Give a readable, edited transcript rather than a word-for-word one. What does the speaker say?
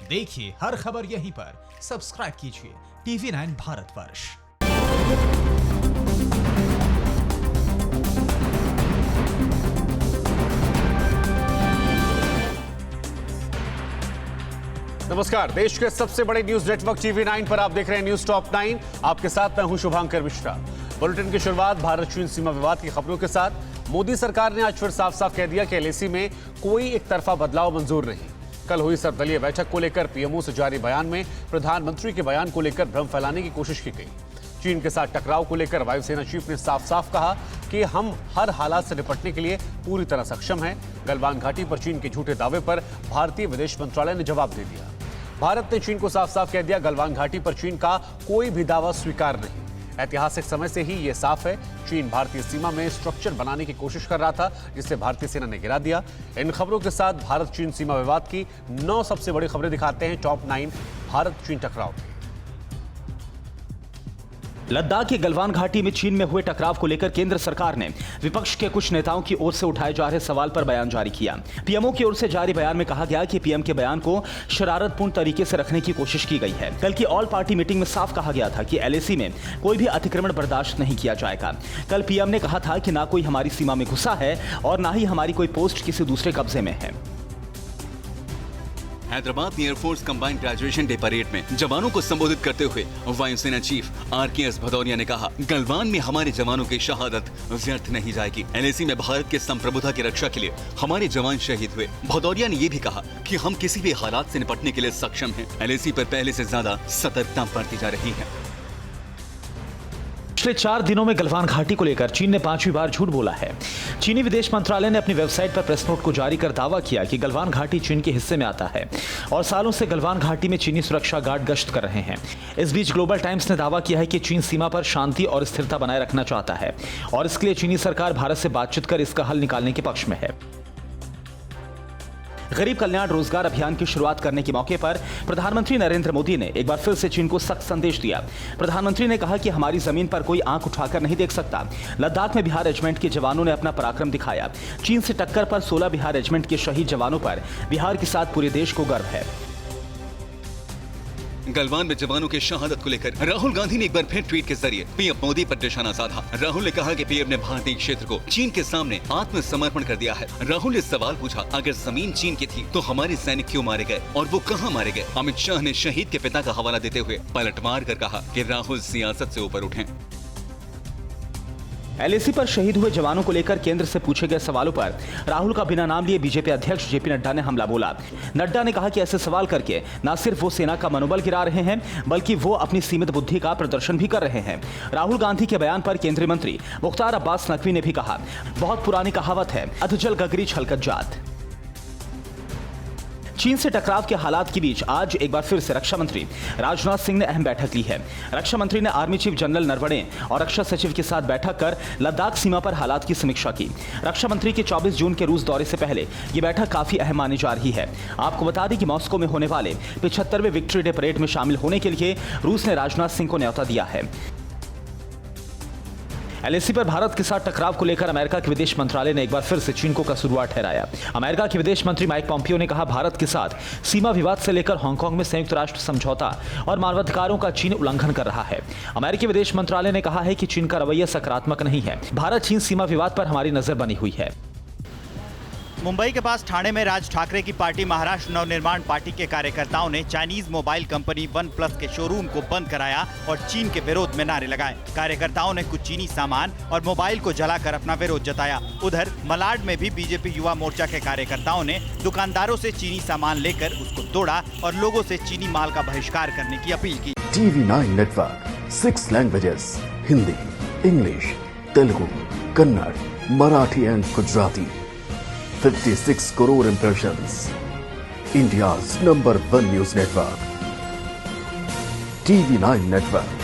देखिए हर खबर यहीं पर। सब्सक्राइब कीजिए TV9 भारतवर्ष। नमस्कार, देश के सबसे बड़े न्यूज नेटवर्क TV9 पर आप देख रहे हैं न्यूज टॉप 9। आपके साथ मैं हूं शुभांकर मिश्रा। बुलेटिन की शुरुआत भारत चीन सीमा विवाद की खबरों के साथ। मोदी सरकार ने आज फिर साफ साफ कह दिया कि LAC में कोई एक तरफा बदलाव मंजूर नहीं। कल हुई सर्वदलीय बैठक को लेकर PMO से जारी बयान में प्रधानमंत्री के बयान को लेकर भ्रम फैलाने की कोशिश की गई। चीन के साथ टकराव को लेकर वायुसेना चीफ ने साफ साफ कहा कि हम हर हालात से निपटने के लिए पूरी तरह सक्षम हैं। गलवान घाटी पर चीन के झूठे दावे पर भारतीय विदेश मंत्रालय ने जवाब दे दिया। भारत ने चीन को साफ साफ कह दिया, गलवान घाटी पर चीन का कोई भी दावा स्वीकार नहीं। ऐतिहासिक समय से ही यह साफ है, चीन भारतीय सीमा में स्ट्रक्चर बनाने की कोशिश कर रहा था, जिसे भारतीय सेना ने गिरा दिया। इन खबरों के साथ भारत चीन सीमा विवाद की 9 सबसे बड़ी खबरें दिखाते हैं टॉप 9 भारत चीन टकराव। लद्दाख की गलवान घाटी में चीन में हुए टकराव को लेकर केंद्र सरकार ने विपक्ष के कुछ नेताओं की ओर से उठाए जा रहे सवाल पर बयान जारी किया। PMO की ओर से जारी बयान में कहा गया कि PM के बयान को शरारतपूर्ण तरीके से रखने की कोशिश की गई है। कल की ऑल पार्टी मीटिंग में साफ कहा गया था कि LAC में कोई भी अतिक्रमण बर्दाश्त नहीं किया जाएगा। कल PM ने कहा था कि ना कोई हमारी सीमा में घुसा है और ना ही हमारी कोई पोस्ट किसी दूसरे कब्जे में है। Hyderabad air force combined graduation day parade में जवानों को संबोधित करते हुए वायुसेना चीफ RKS भदौरिया ने कहा, गलवान में हमारे जवानों की शहादत व्यर्थ नहीं जाएगी। LAC में भारत के संप्रभुता की रक्षा के लिए हमारे जवान शहीद हुए। भदौरिया ने यह भी कहा कि हम किसी भी हालात से निपटने के लिए सक्षम हैं। LAC पर पहले से ज्यादा सतर्कता बरती जा रही है। पिछले 4 दिनों में गलवान घाटी को लेकर चीन ने 5वीं बार झूठ बोला है। चीनी विदेश मंत्रालय ने अपनी वेबसाइट पर प्रेस नोट को जारी कर दावा किया कि गलवान घाटी चीन के हिस्से में आता है और सालों से गलवान घाटी में चीनी सुरक्षा गार्ड गश्त कर रहे हैं। इस बीच ग्लोबल टाइम्स ने दावा किया है कि चीन सीमा पर शांति और स्थिरता बनाए रखना चाहता है और इसके लिए चीनी सरकार भारत से बातचीत कर इसका हल निकालने के पक्ष में है। गरीब कल्याण रोजगार अभियान की शुरुआत करने के मौके पर प्रधानमंत्री नरेंद्र मोदी ने एक बार फिर से चीन को सख्त संदेश दिया। प्रधानमंत्री ने कहा कि हमारी जमीन पर कोई आंख उठाकर नहीं देख सकता। लद्दाख में बिहार रेजिमेंट के जवानों ने अपना पराक्रम दिखाया। चीन से टक्कर पर 16 बिहार रेजिमेंट के शहीद जवानों पर बिहार के साथ पूरे देश को गर्व है। गलवान में जवानों की शहादत को लेकर राहुल गांधी ने एक बार फिर ट्वीट के जरिए PM मोदी पर निशाना साधा। राहुल ने कहा कि PM ने भारतीय क्षेत्र को चीन के सामने आत्मसमर्पण कर दिया है। राहुल ने सवाल पूछा, अगर जमीन चीन की थी तो हमारे सैनिक क्यों मारे गए और वो कहां मारे गए। अमित शाह ने शहीद के पिता का हवाला देते हुए पलटवार कर कहा कि राहुल सियासत से ऊपर उठें। LAC पर शहीद हुए जवानों को लेकर केंद्र से पूछे गए सवालों पर राहुल का बिना नाम लिए BJP अध्यक्ष JP नड्डा ने हमला बोला। नड्डा ने कहा कि ऐसे सवाल करके न सिर्फ वो सेना का मनोबल गिरा रहे हैं, बल्कि वो अपनी सीमित बुद्धि का प्रदर्शन भी कर रहे हैं। राहुल गांधी के बयान पर केंद्रीय मंत्री मुख्तार अब्बास नकवी ने भी कहा, बहुत पुरानी कहावत है, अधजल गगरी छलकत जात। चीन से टकराव के हालात के बीच आज एक बार फिर से रक्षा मंत्री राजनाथ सिंह ने अहम बैठक ली है। रक्षा मंत्री ने आर्मी चीफ जनरल नरवणे और रक्षा सचिव के साथ बैठक कर लद्दाख सीमा पर हालात की समीक्षा की। रक्षा मंत्री के 24 जून के रूस दौरे से पहले ये बैठक काफी अहम मानी जा रही है। आपको बता दें कि मॉस्को में होने वाले 75वें विक्ट्री डे परेड में शामिल होने के लिए रूस ने राजनाथ सिंह को न्योता दिया है। LAC पर भारत के साथ टकराव को लेकर अमेरिका के विदेश मंत्रालय ने एक बार फिर से चीन को कसूरवार ठहराया। अमेरिका के विदेश मंत्री माइक पॉम्पियो ने कहा, भारत के साथ सीमा विवाद से लेकर हांगकांग में संयुक्त राष्ट्र समझौता और मानवाधिकारों का चीन उल्लंघन कर रहा है। अमेरिकी विदेश मंत्रालय ने कहा है कि चीन का रवैया सकारात्मक नहीं है। भारत चीन सीमा विवाद पर हमारी नजर बनी हुई है। मुंबई के पास ठाणे में राज ठाकरे की पार्टी महाराष्ट्र नवनिर्माण पार्टी के कार्यकर्ताओं ने चाइनीज मोबाइल कंपनी OnePlus के शोरूम को बंद कराया और चीन के विरोध में नारे लगाए। कार्यकर्ताओं ने कुछ चीनी सामान और मोबाइल को जलाकर अपना विरोध जताया। उधर मलाड में भी BJP युवा मोर्चा के कार्यकर्ताओं ने दुकानदारों से चीनी सामान लेकर उसको तोड़ा और लोगों से चीनी माल का बहिष्कार करने की अपील की। TV9 network 6 languages, Hindi, English, Telugu, Kannada, Marathi and Gujarati. 56 crore impressions. India's #1 news network. TV9 network.